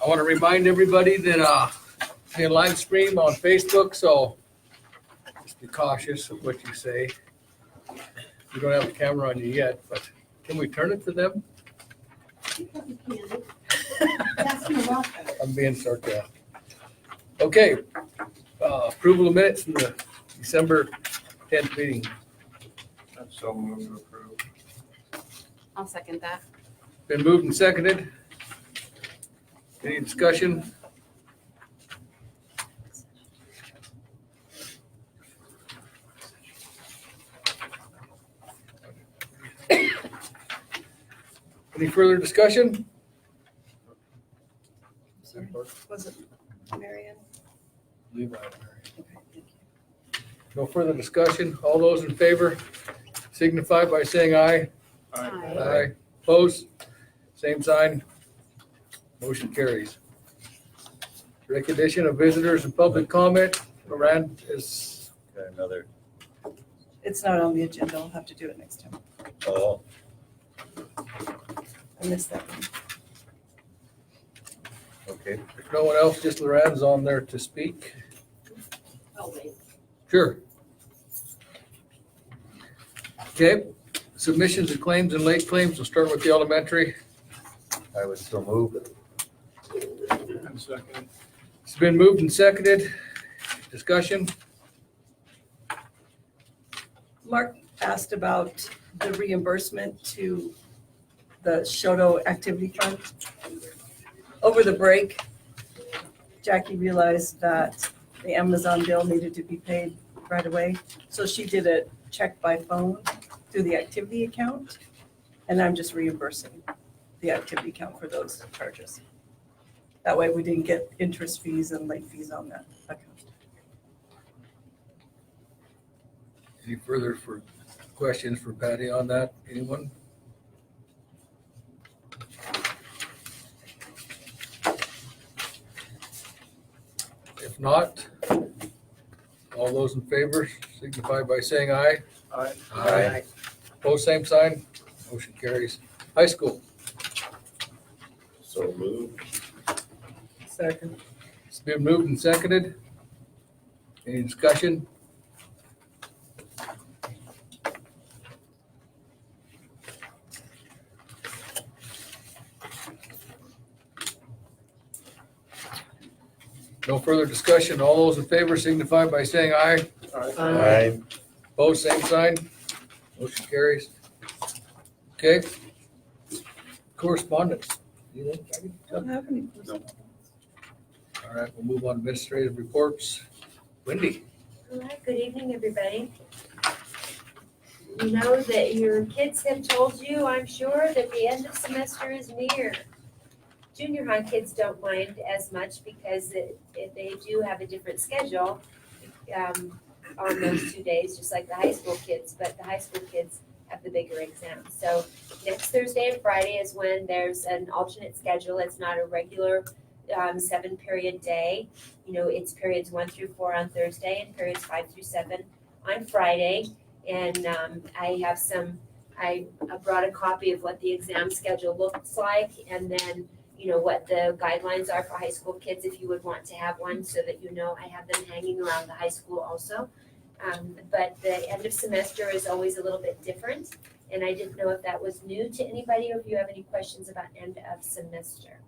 I want to remind everybody that we live stream on Facebook, so just be cautious of what you say. We don't have the camera on you yet, but can we turn it to them? I'm being sarcastic. Okay, approval of minutes from the December 10th meeting. I'm so moved to approve. I'll second that. Been moved and seconded. Any discussion? Any further discussion? Was it Marion? Levi. No further discussion. All those in favor signify by saying aye. Aye. Opposed? Same sign. Motion carries. Recognition of visitors and public comment. Moran is, Got another, It's not on the agenda. I'll have to do it next time. oh, I missed that one. okay. if no one else, just Loren's on there to speak. Oh, wait. Sure. Okay, submissions of claims and late claims. We'll start with the elementary. I would still move it. It's been moved and seconded. Discussion? Mark asked about the reimbursement to the Choteau Activity Fund. Over the break, Jackie realized that the Amazon bill needed to be paid right away. So she did a check by phone through the activity account. And I'm just reimbursing the activity account for those charges. That way we didn't get interest fees and late fees on that account. Any further questions for Patty on that? Anyone? If not, all those in favor signify by saying aye. Aye. Aye. Opposed, same sign. Motion carries. High school. So moved. Second. It's been moved and seconded. Any discussion? No further discussion. All those in favor signify by saying aye. Aye. Opposed, same sign. Motion carries. Okay. Correspondence. Anything, Jackie? Don't have any. All right, we'll move on to administrative reports. Wendy. All right, good evening, everybody. You know that your kids have told you, I'm sure, that the end of semester is near. Junior high kids don't mind as much because they do have a different schedule on those 2 days, just like the high school kids, but the high school kids have the bigger exams. So next Thursday and Friday is when there's an alternate schedule. It's not a regular 7-period day. You know, it's periods 1 through 4 on Thursday and periods 5 through 7 on Friday. And I brought a copy of what the exam schedule looks like, and then, you know, what the guidelines are for high school kids if you would want to have one, so that you know I have them hanging around the high school also. But the end of semester is always a little bit different, and I didn't know if that was new to anybody or if you have any questions about end of semester.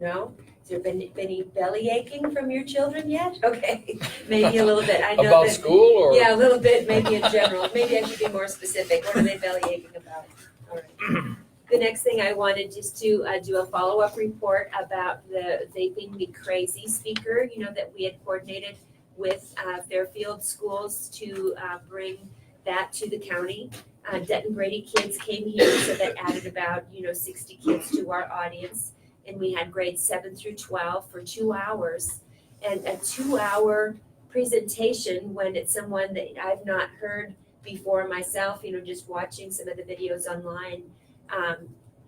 No? Has there been any belly aching from your children yet? Okay, maybe a little bit. I know About that. school or? Yeah, a little bit, maybe in general. Maybe I should be more specific. What are they belly aching about? All right. The next thing I wanted just to do a follow-up report about the Vaping Me Crazy speaker, you know, that we had coordinated with Fairfield Schools to bring that to the county. Dutton Brady kids came here, so that added about, 60 kids to our audience. And we had grades 7 through 12 for 2 hours. And a 2-hour presentation when it's someone that I've not heard before myself, just watching some of the videos online.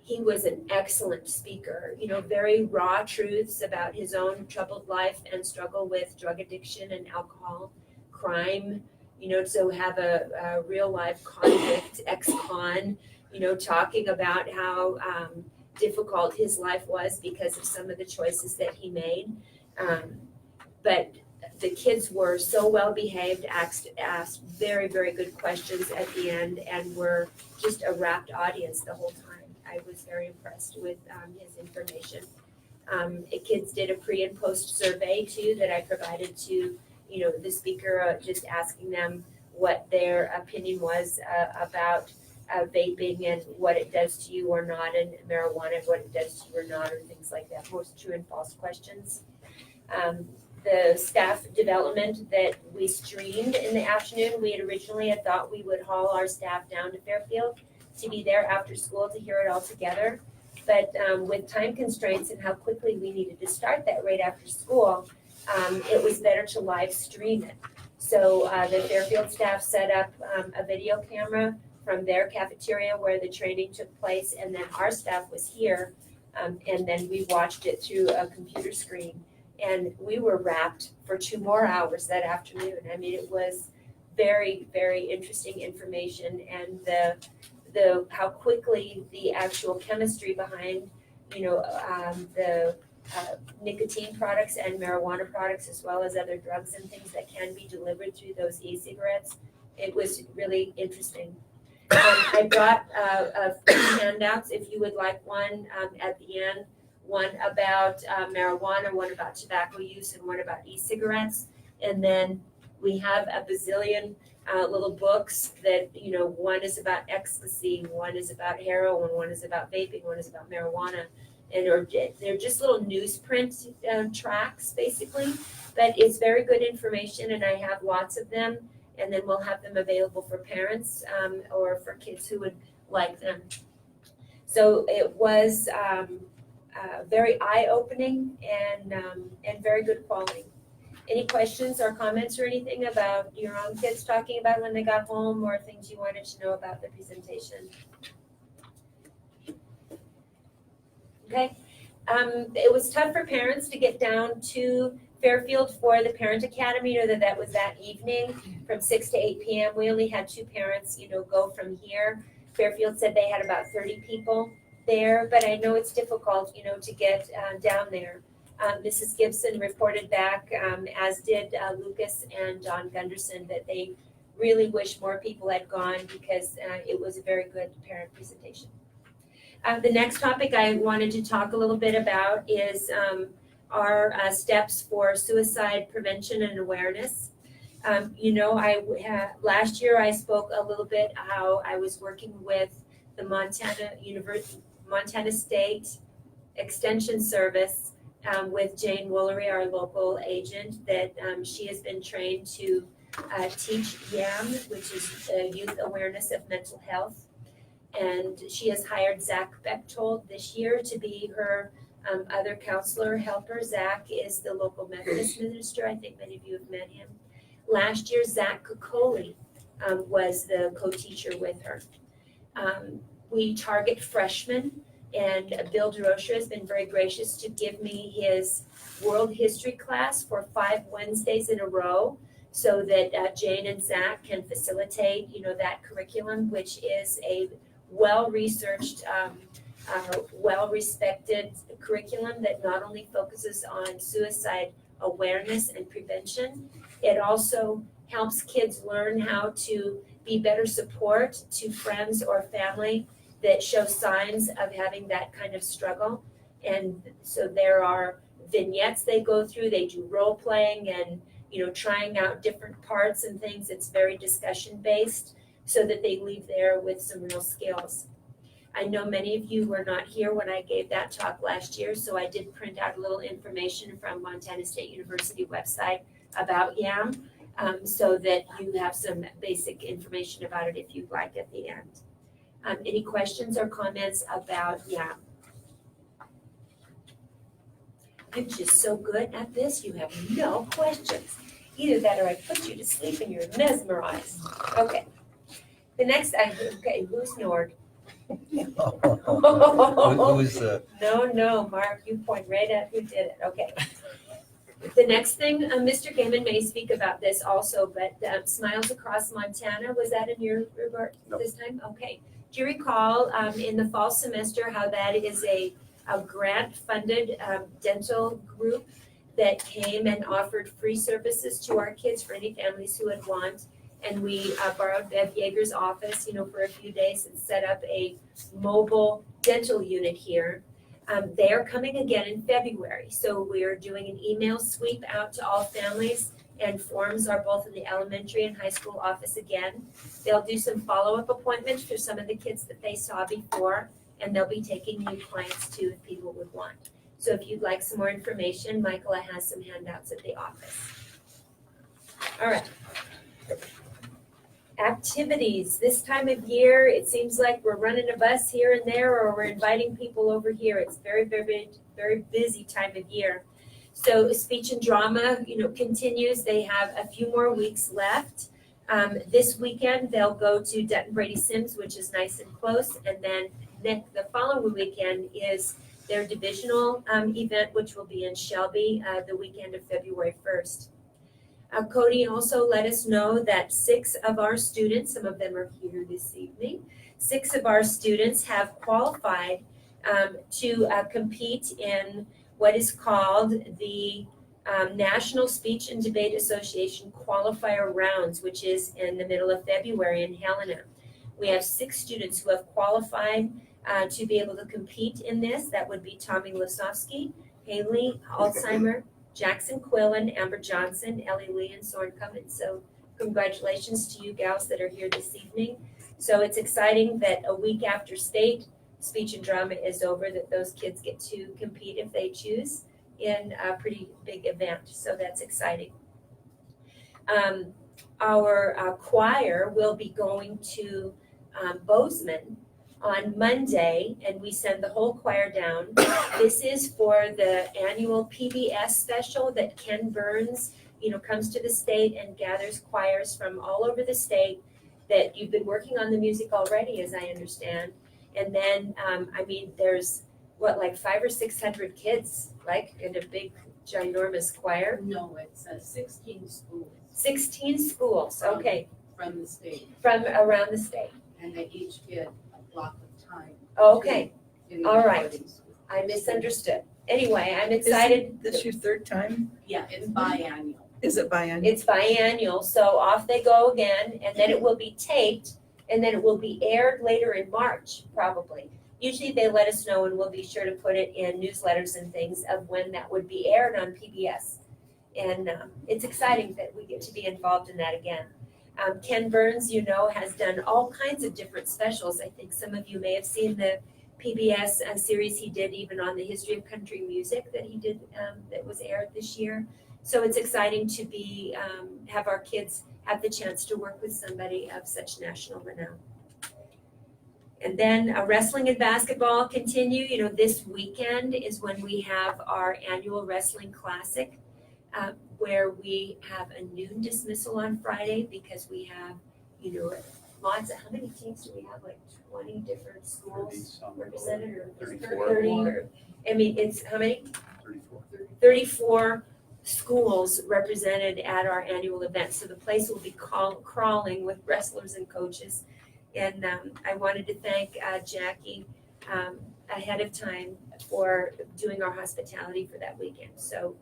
He was an excellent speaker, very raw truths about his own troubled life and struggle with drug addiction and alcohol, crime, to have a real life convict, ex-con, talking about how difficult his life was because of some of the choices that he made. But the kids were so well behaved, asked very, very good questions at the end, and were just a rapt audience the whole time. I was very impressed with his information. The kids did a pre and post survey too that I provided to, the speaker, just asking them what their opinion was about vaping and what it does to you or not, and marijuana and what it does to you or not, or things like that, most true and false questions. The staff development that we streamed in the afternoon, we had thought we would haul our staff down to Fairfield to be there after school to hear it all together. But with time constraints and how quickly we needed to start that right after school, it was better to live stream it. So the Fairfield staff set up a video camera from their cafeteria where the training took place, and then our staff was here, and then we watched it through a computer screen. And we were wrapped for 2 more hours that afternoon. I mean, it was very, very interesting information, and the how quickly the actual chemistry behind, the nicotine products and marijuana products, as well as other drugs and things that can be delivered through those e-cigarettes. It was really interesting. I brought a few handouts if you would like one at the end. One about marijuana, one about tobacco use, and one about e-cigarettes. And then we have a bazillion little books that, one is about ecstasy, one is about heroin, one is about vaping, one is about marijuana. And they're just little newsprint tracks, basically. But it's very good information, and I have lots of them. And then we'll have them available for parents or for kids who would like them. So it was very eye-opening and very good quality. Any questions or comments or anything about your own kids talking about when they got home, or things you wanted to know about the presentation? Okay. It was tough for parents to get down to Fairfield for the Parent Academy, or that was that evening from 6 to 8 p.m. We only had 2 parents, go from here. Fairfield said they had about 30 people there, but I know it's difficult, to get down there. Mrs. Gibson reported back, as did Lucas and John Gunderson, that they really wish more people had gone because it was a very good parent presentation. The next topic I wanted to talk a little bit about is our steps for suicide prevention and awareness. Last year I spoke a little bit how I was working with the Montana State Extension Service with Jane Woolery, our local agent, that she has been trained to teach YAM, which is Youth Awareness of Mental Health. And she has hired Zach Bechtold this year to be her other counselor helper. Zach is the local Methodist minister. I think many of you have met him. Last year, Zach Kokoli was the co-teacher with her. We target freshmen, and Bill DeRocher has been very gracious to give me his world history class for 5 Wednesdays in a row, so that Jane and Zach can facilitate, that curriculum, which is a well-researched, well-respected curriculum that not only focuses on suicide awareness and prevention, it also helps kids learn how to be better support to friends or family that show signs of having that kind of struggle. And so there are vignettes they go through, they do role playing and, trying out different parts and things. It's very discussion based so that they leave there with some real skills. I know many of you were not here when I gave that talk last year, so I did print out a little information from Montana State University website about YAM, so that you have some basic information about it if you'd like at the end. Any questions or comments about YAM? You're just so good at this, you have no questions. Either that or I put you to sleep and you're mesmerized. Okay. The next, who snored? Who's No, Mark, you point right at who did it. Okay. The next thing, Mr. Gaiman may speak about this also, but Smiles Across Montana, was that in your report this time? Okay. Do you recall in the fall semester how that is a grant-funded dental group that came and offered free services to our kids for any families who would want? And we borrowed Bev Yeager's office, for a few days and set up a mobile dental unit here. They are coming again in February, so we are doing an email sweep out to all families, and forms are both in the elementary and high school office again. They'll do some follow-up appointments for some of the kids that they saw before, and they'll be taking new clients too if people would want. So if you'd like some more information, Michaela has some handouts at the office. All right. Activities, this time of year, it seems like we're running a bus here and there, or we're inviting people over here. It's very, very, very busy time of year. So speech and drama, continues. They have a few more weeks left. This weekend, they'll go to Dutton Brady Sims, which is nice and close. And then the following weekend is their divisional event, which will be in Shelby the weekend of February 1st. Cody also let us know that 6 of our students, some of them are here this evening, 6 of our students have qualified to compete in what is called the National Speech and Debate Association Qualifier Rounds, which is in the middle of February in Helena. We have 6 students who have qualified to be able to compete in this. That would be Tommy Losowski, Haley Alzheimer, Jackson Quillen, Amber Johnson, Ellie Lee, and Soren Cummins. So congratulations to you gals that are here this evening. So it's exciting that a week after state speech and drama is over, that those kids get to compete if they choose in a pretty big event. So that's exciting. Our choir will be going to Bozeman on Monday, and we send the whole choir down. This is for the annual PBS special that Ken Burns, comes to the state and gathers choirs from all over the state that you've been working on the music already, as I understand. And then, there's like 500 or 600 kids, like in a big, ginormous choir. No, it's 16 schools 16 schools, okay, from the state, from around the state. and they each get a block of time. Okay, in the all right. recording school. I misunderstood. Anyway, I'm excited. This your third time? Yeah, it's biannual. Is it biannual? It's biannual, so off they go again, and then it will be taped, and then it will be aired later in March, probably. Usually they let us know, and we'll be sure to put it in newsletters and things of when that would be aired on PBS. And it's exciting that we get to be involved in that again. Ken Burns, has done all kinds of different specials. I think some of you may have seen the PBS series he did even on the history of country music that he did that was aired this year. So it's exciting to be have our kids have the chance to work with somebody of such national renown. And then wrestling and basketball continue. This weekend is when we have our annual wrestling classic, where we have a noon dismissal on Friday because we have, lots of, how many teams do we have? Like 20 different schools represented, or 34. 30, or, it's how many? 34. 34 schools represented at our annual event. So the place will be crawling with wrestlers and coaches. And I wanted to thank Jackie ahead of time for doing our hospitality for that weekend. So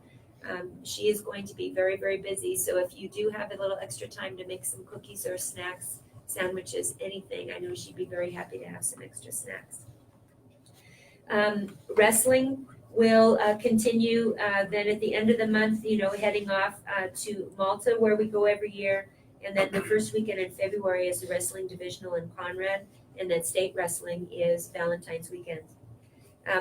she is going to be very, very busy. So if you do have a little extra time to make some cookies or snacks, sandwiches, anything, I know she'd be very happy to have some extra snacks. Wrestling will continue then at the end of the month, heading off to Malta, where we go every year. And then the first weekend in February is the wrestling divisional in Conrad. And then state wrestling is Valentine's weekend.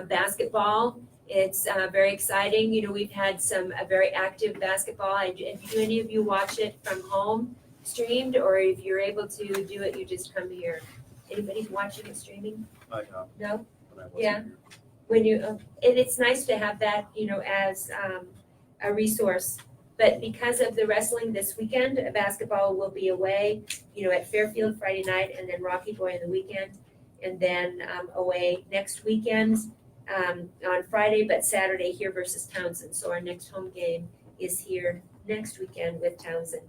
Basketball, it's very exciting. We've had some very active basketball. Do any of you watch it from home streamed, or if you're able to do it, you just come here? Anybody watching it streaming? I know. No? When I wasn't Yeah. here. When you, and it's nice to have that, as a resource. But because of the wrestling this weekend, basketball will be away, at Fairfield Friday night, and then Rocky Boy on the weekend, and then away next weekend on Friday, but Saturday here versus Townsend. So our next home game is here next weekend with Townsend.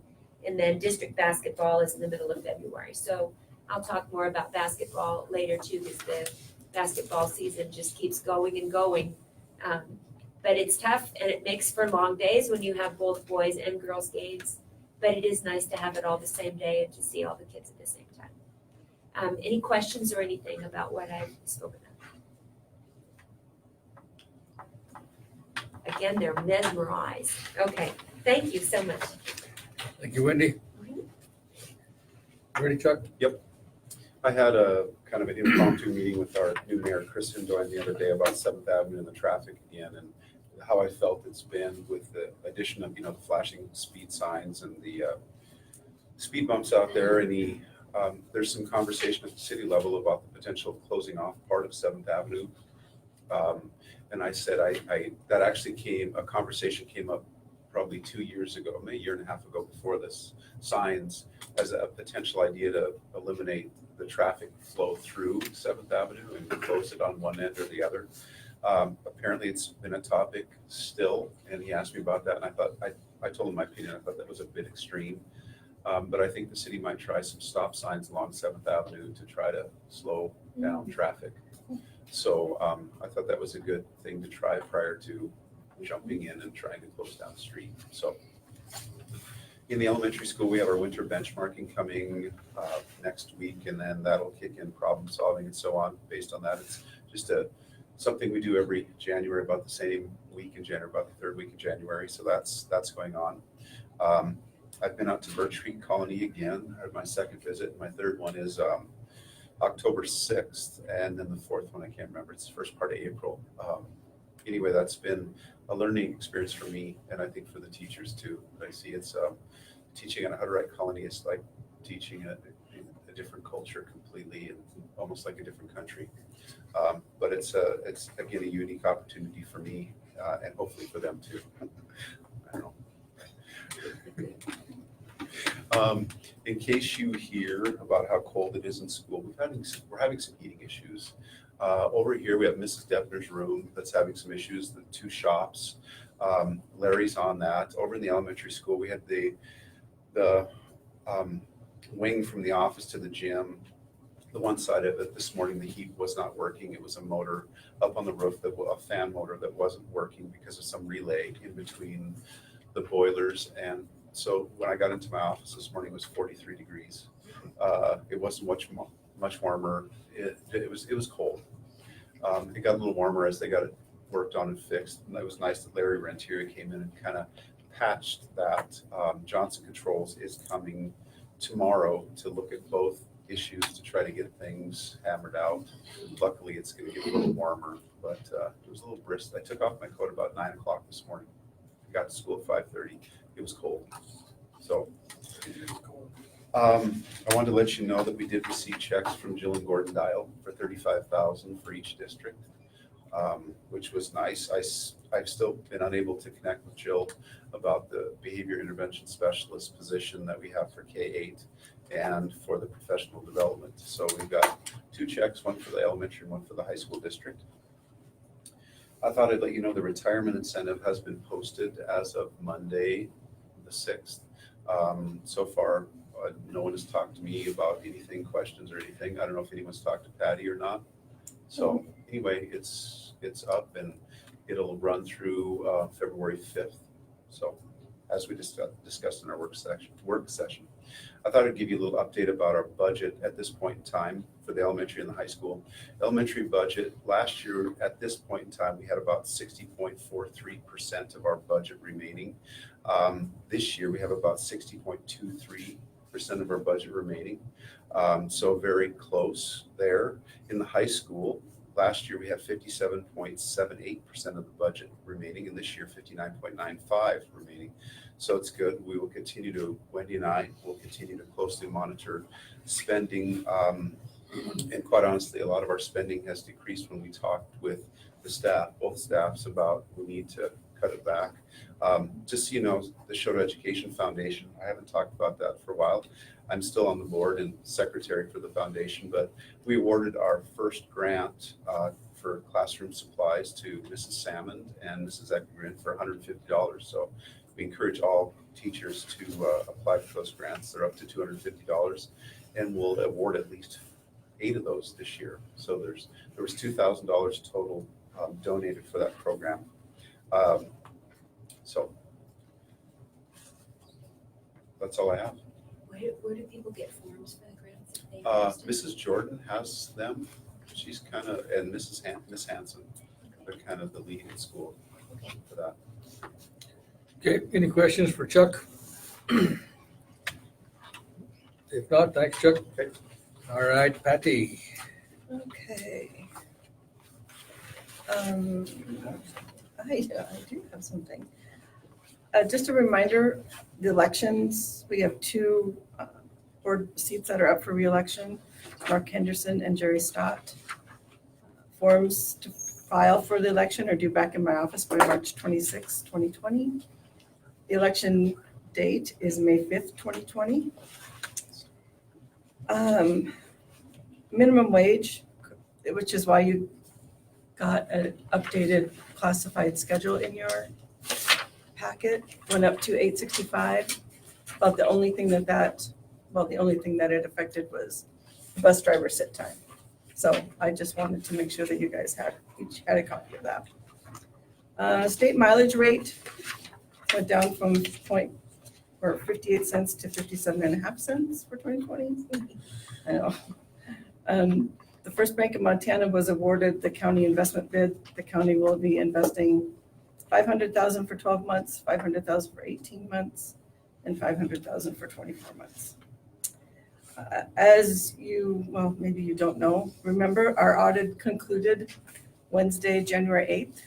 And then district basketball is in the middle of February. So I'll talk more about basketball later too, because the basketball season just keeps going and going. But it's tough and it makes for long days when you have both boys and girls games. But it is nice to have it all the same day and to see all the kids at the same time. Any questions or anything about what I've spoken of? Again, they're mesmerized. Okay, thank you so much. Thank you, Wendy. Ready, Chuck? I had a kind of an impromptu meeting with our new mayor, Chris Hindoin, the other day about 7th Avenue and the traffic again, and how I felt it's been with the addition of, the flashing speed signs and the speed bumps out there. And there's some conversation at the city level about the potential of closing off part of 7th Avenue. And I said, that actually a conversation came up probably 2 years ago, maybe a year and a half ago before this, signs as a potential idea to eliminate the traffic flow through 7th Avenue and close it on one end or the other. Apparently it's been a topic still, and he asked me about that, and I thought, I told him my opinion. I thought that was a bit extreme. But I think the city might try some stop signs along 7th Avenue to try to slow down traffic. So I thought that was a good thing to try prior to jumping in and trying to close down the street. So in the elementary school, we have our winter benchmarking coming next week, and then that'll kick in problem solving and so on. Based on that, it's just something we do every January, about the same week in January, about the third week in January. So that's going on. I've been out to Birch Street Colony again. I had my second visit. My third one is October 6th, and then the fourth one, I can't remember. It's the first part of April. Anyway, that's been a learning experience for me, and I think for the teachers too. I see it's teaching at a Hutterite colony is like teaching a different culture completely, and almost like a different country. But it's again a unique opportunity for me, and hopefully for them too. I don't know. In case you hear about how cold it is in school, we're having some heating issues. Over here, we have Mrs. Deppner's room that's having some issues, the two shops. Larry's on that. Over in the elementary school, we had the wing from the office to the gym. The one side of it this morning, the heat was not working. It was a motor up on the roof, a fan motor that wasn't working because of some relay in between the boilers. And so when I got into my office this morning, it was 43 degrees. It wasn't much warmer. It was cold. It got a little warmer as they got it worked on and fixed. And it was nice that Larry Rentieri came in and kind of patched that. Johnson Controls is coming tomorrow to look at both issues to try to get things hammered out. Luckily, it's going to get a little warmer, but it was a little brisk. I took off my coat about 9 o'clock this morning. I got to school at 5:30. It was cold. So I wanted to let you know that we did receive checks from Jill and Gordon Dial for $35,000 for each district, which was nice. I've still been unable to connect with Jill about the behavior intervention specialist position that we have for K-8 and for the professional development. So we've got 2 checks, one for the elementary and one for the high school district. I thought I'd let you know the retirement incentive has been posted as of Monday, the 6th. So far, no one has talked to me about anything, questions or anything. I don't know if anyone's talked to Patty or not. So anyway, it's up and it'll run through February 5th. So as we discussed in our work session, I thought I'd give you a little update about our budget at this point in time for the elementary and the high school. Elementary budget, last year at this point in time, we had about 60.43% of our budget remaining. This year we have about 60.23% of our budget remaining. So very close there. In the high school, last year we had 57.78% of the budget remaining, and this year 59.95% remaining. So it's good. We will continue to, Wendy and I will continue to closely monitor spending. And quite honestly, a lot of our spending has decreased when we talked with the staff, both staffs, about we need to cut it back. Just so you know, the Choteau Education Foundation, I haven't talked about that for a while. I'm still on the board and secretary for the foundation, but we awarded our first grant for classroom supplies to Mrs. Salmond and Mrs. Eckgren for $150. So we encourage all teachers to apply for those grants. They're up to $250. and we'll award at least 8 of those this year. So there was $2,000 total donated for that program. So that's all I have. Where do people get forms for the grants if they request it? Mrs. Jordan has them. She's kind of, and Miss Hanson, they're kind of the lead in school for that. Okay, any questions for Chuck? If not, thanks, Chuck. Okay. All right, Patty. Okay. I do have something. Just a reminder, the elections, we have 2 board seats that are up for reelection, Mark Henderson and Jerry Stott. Forms to file for the election are due back in my office by March 26, 2020. The election date is May 5th, 2020. Minimum wage, which is why you got an updated classified schedule in your packet, went up to $8.65. But the only thing that it affected was bus driver sit time. So I just wanted to make sure that you guys each had a copy of that. State mileage rate went down from 58 cents to 57.5 cents for 2020. I know. The First Bank of Montana was awarded the county investment bid. The county will be investing $500,000 for 12 months, $500,000 for 18 months, and $500,000 for 24 months. As maybe you don't know, remember our audit concluded Wednesday, January 8th.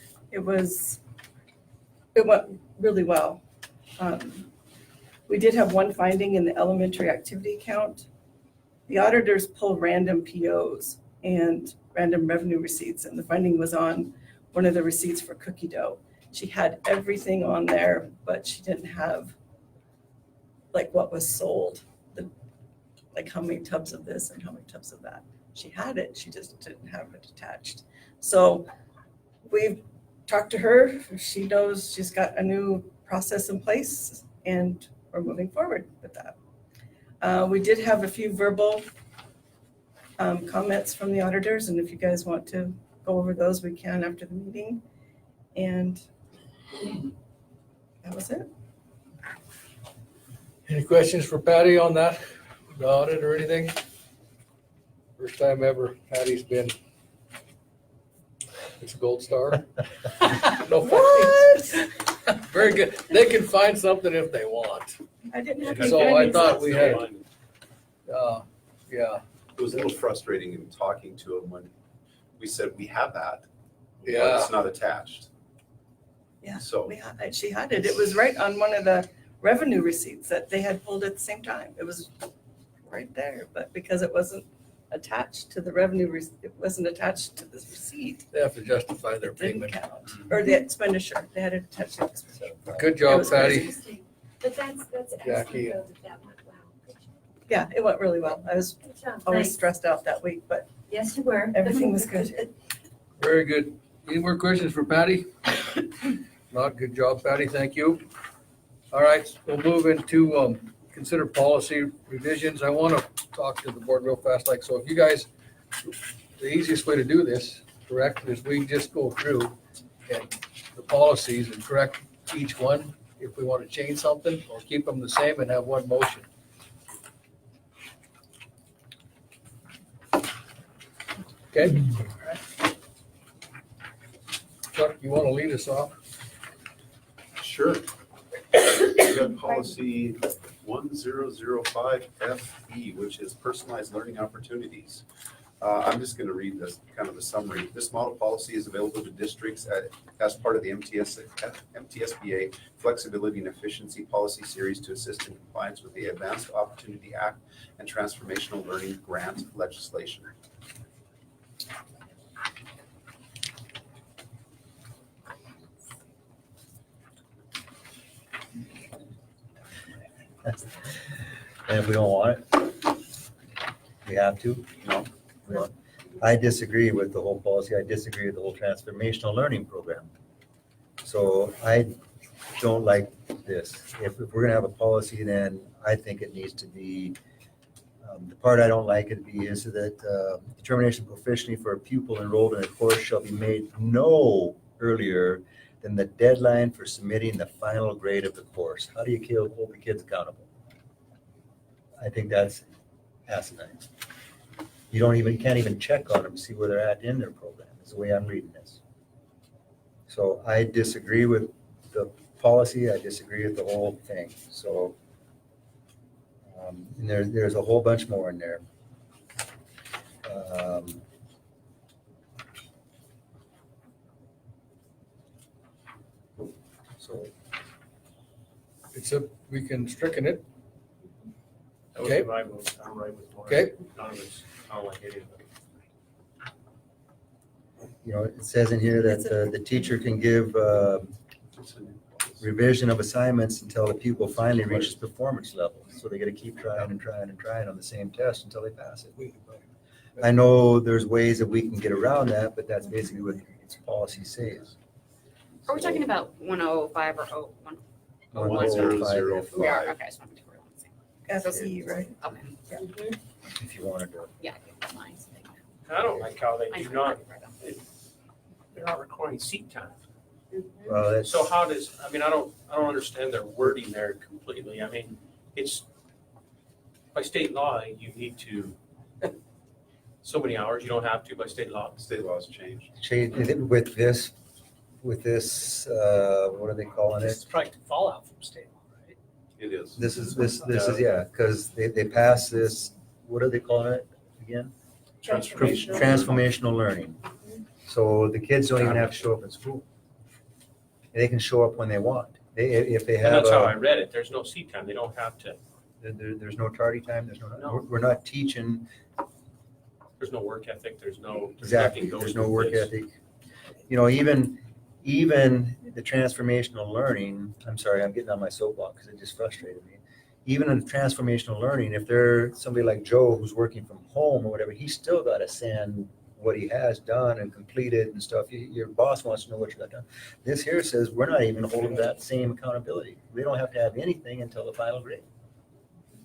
It went really well. We did have one finding in the elementary activity count. The auditors pull random POs and random revenue receipts, and the finding was on one of the receipts for cookie dough. She had everything on there, but she didn't have like what was sold, like how many tubs of this and how many tubs of that. She had it, she just didn't have it attached. So we've talked to her. She knows she's got a new process in place, and we're moving forward with that. We did have a few verbal comments from the auditors, and if you guys want to go over those, we can after the meeting. And that was it. Any questions for Patty on that, the audit or anything? First time ever Patty's been, it's a gold star. No findings. Very good. They can find something if they want. I didn't have any So I findings. thought we had, yeah, It was a little frustrating in talking to him when we said, we have that, but yeah. it's not attached. Yeah, So, she had it. It was right on one of the revenue receipts that they had pulled at the same time. It was right there, but because it wasn't attached to the revenue, it wasn't attached to the receipt. They have to justify their It didn't payment. count, or the expenditure. They had it attached to the expenditure. Good It job, was Patty. Interesting. But that's Jackie. excellent though that went well. Good job. Yeah, it went really well. I was Good job. always Nice. stressed out that week, but Yes, you were. everything was good. Very good. Any more questions for Patty? Not, good job, Patty. Thank you. All right, we'll move into consider policy revisions. I want to talk to the board real fast. Like, so if you guys, the easiest way to do this, correct, is we just go through and the policies and correct each one if we want to change something, or keep them the same and have one motion. Okay? Chuck, you want to lead us off? sure. We got policy 1005FE, which is personalized learning opportunities. I'm just going to read this kind of a summary. This model policy is available to districts as part of the MTSBA Flexibility and Efficiency Policy Series to assist in compliance with the Advanced Opportunity Act and Transformational Learning Grant legislation. And if we don't want it, we have to. No. No. I disagree with the whole policy. I disagree with the whole transformational learning program. So I don't like this. If we're gonna have a policy, then I think it needs to be The part I don't like it be is that determination of proficiency for a pupil enrolled in a course shall be made no earlier than the deadline for submitting the final grade of the course. How do you hold the kids accountable? I think that's asinine. You can't even check on them to see where they're at in their program, is the way I'm reading this. So I disagree with the policy, I disagree with the whole thing, so. And there's a whole bunch more in there. So, we can stricken it. That would Okay. be my vote. I'm right with Mark. Okay. None of us, I don't like any of it. it says in here that the teacher can give It's a new policy. revision of assignments until the pupil finally reaches performance level. So they gotta keep trying and trying and trying on the same test until they pass it. I know there's ways that we can get around that, but that's basically what its policy says. Are we talking about 105 or 01? 105. We are, okay, I just wanted to be on the same. FE, right? Okay, If you wanted to. yeah, okay, mine's big. I don't like how they I do know. not, they're not recording seat time. Well, that's. So how does, I don't understand their wording there completely. I mean, it's, by state law, you need to, so many hours, you don't have to by state law. State laws changed. With this, what are they calling This it? is probably fallout from state law, right? It is. This is, yeah, because they passed this, what are they calling it again? Transformational. Transformational learning. So the kids don't even have to show up at school. They can show up when they want. If they And have, that's how I read it. There's no seat time. They don't have to, there's no tardy time, No. we're not teaching. there's no work ethic, there's Exactly, nothing goes there's no with work this. ethic. Even the transformational learning, I'm sorry, I'm getting on my soapbox because it just frustrated me. Even in transformational learning, if they're somebody like Joe who's working from home or whatever, he's still got to send what he has done and completed and stuff. Your boss wants to know what you got done. This here says we're not even holding that same accountability. We don't have to have anything until the final grade.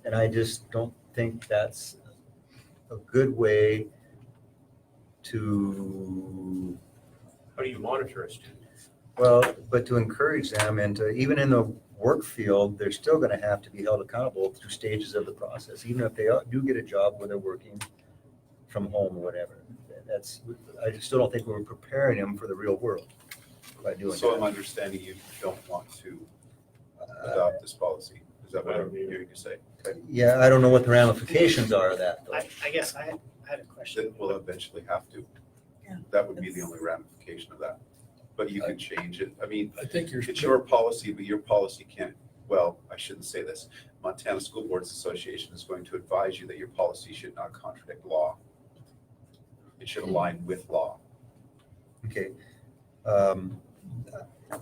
And I just don't think that's a good way to, How do you monitor a student? well, but to encourage them and to, even in the work field, they're still going to have to be held accountable through stages of the process, even if they do get a job where they're working from home or whatever. I still don't think we're preparing them for the real world by doing So I'm that. understanding you don't want to adopt this policy. Is that what I'm hearing you say? Okay. Yeah, I don't know what the ramifications are of that though. I guess I had a question. Then we'll eventually have to. Yeah. That would be the only ramification of that. But you can change it. I mean, I think you're. it's your policy, but your policy can't, well, I shouldn't say this. Montana School Boards Association is going to advise you that your policy should not contradict law. It should align with law. Okay.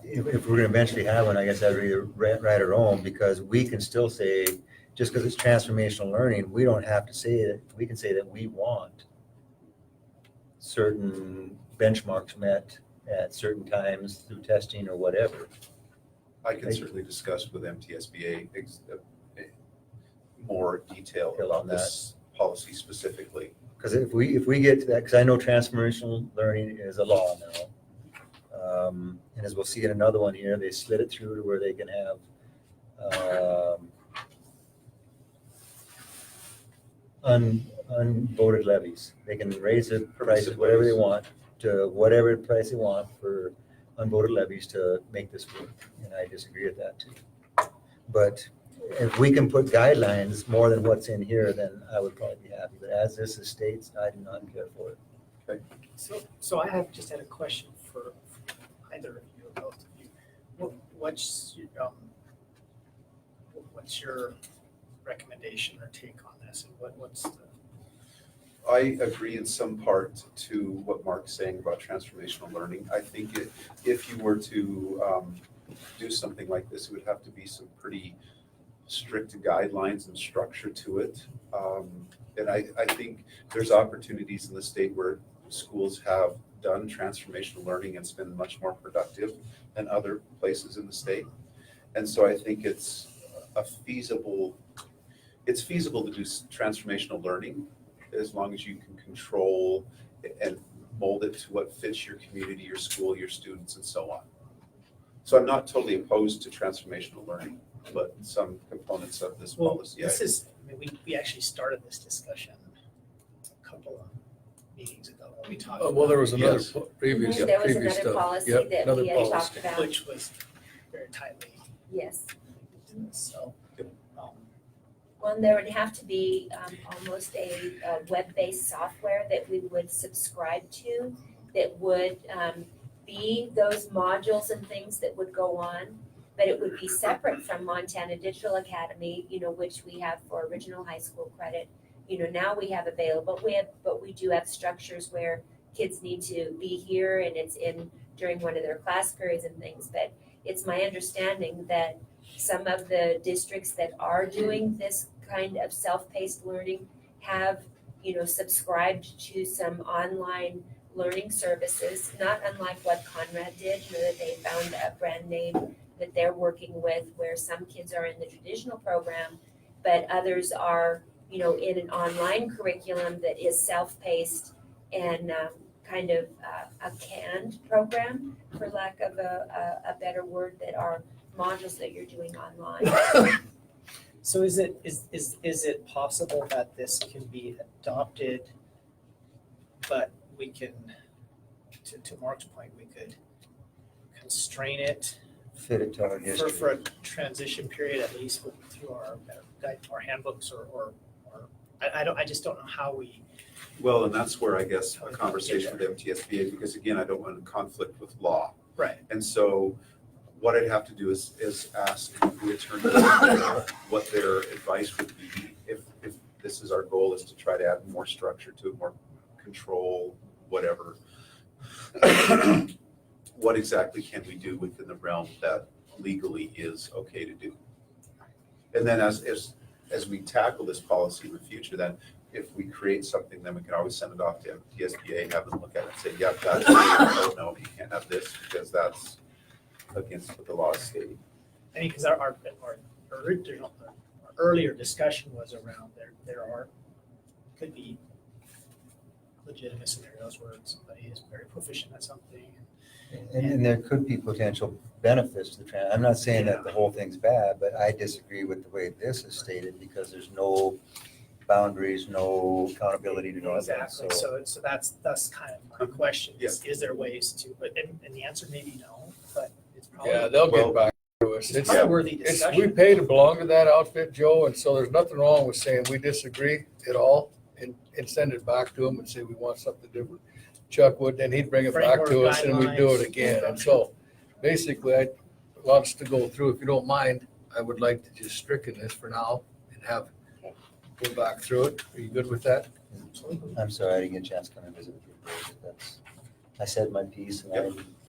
If we're gonna eventually have one, I guess I'd rather write our own, because we can still say, just because it's transformational learning, we don't have to say it. We can say that we want certain benchmarks met at certain times through testing or whatever. I can certainly discuss with MTSBA more detail On about that. this policy specifically. Because if we get to that, because I know transformational learning is a law now. And as we'll see in another one here, they slid it through to where they can have unvoted levies. They can raise the prices whatever they want to whatever price they want for unvoted levies to make this work. And I disagree with that too. But if we can put guidelines more than what's in here, then I would probably be happy. But as this states, I do not care for it. So I have just had a question for either of you, or both of you. What's your recommendation or take on this, and what's the? I agree in some part to what Mark's saying about transformational learning. I think if you were to do something like this, it would have to be some pretty strict guidelines and structure to it. And I think there's opportunities in the state where schools have done transformational learning and it's been much more productive than other places in the state. And so I think it's it's feasible to do transformational learning as long as you can control and mold it to what fits your community, your school, your students, and so on. So I'm not totally opposed to transformational learning, but some components of this Well, policy. this is, I mean, we actually started this discussion a couple of meetings ago when we talked Well, there was another Yes. previous There was previous another stuff. policy Yep, that another we had policy. talked about, which was very tightly yes. linked to this, so. um, Well, and there would have to be almost a web-based software that we would subscribe to that would be those modules and things that would go on, but it would be separate from Montana Digital Academy, which we have for original high school credit. Now we have available, but we do have structures where kids need to be here and it's in during one of their class periods and things. But it's my understanding that some of the districts that are doing this kind of self-paced learning have, subscribed to some online learning services, not unlike what Conrad did, that they found a brand name that they're working with where some kids are in the traditional program, but others are, in an online curriculum that is self-paced and kind of a canned program, for lack of a better word, that are modules that you're doing online. So is it possible that this can be adopted, but we can, to Mark's point, we could constrain it Fit it to our history. for a transition period, at least through our handbooks or I just don't know how we. Well, and that's where I guess a conversation with MTSBA, because again, I don't want to conflict with law. Right. And so what I'd have to do is ask the attorney what their advice would be if this is our goal, is to try to add more structure to it, more control, whatever. What exactly can we do within the realm that legally is okay to do? And then as we tackle this policy in the future, then if we create something, then we can always send it off to MTSBA, have them look at it and say, yeah, that's, oh, no, you can't have this because that's against what the law is stating. I mean, because our original, our earlier discussion was around could be legitimate scenarios where somebody is very proficient at something. And there could be potential benefits to the I'm not saying that the whole thing's bad, but I disagree with the way this is stated because there's no boundaries, no accountability to no evidence. Exactly. So that's kind of my question. Yeah. Is there ways to? And the answer may be no, but it's probably Yeah, they'll Well, get back to us. it's It's, probably a worthy we discussion. pay to belong to that outfit, Joe, and so there's nothing wrong with saying we disagree at all and send it back to him and say we want something different. Chuck would, then he'd bring it back to Framework, us and we'd do it guidelines, again. And so basically, I want us to go through, if you don't mind, I would like to just stricken this for now and have, go back through it. Are you good with that? I'm sorry, I didn't get a chance to come and visit with you. But I said my piece and I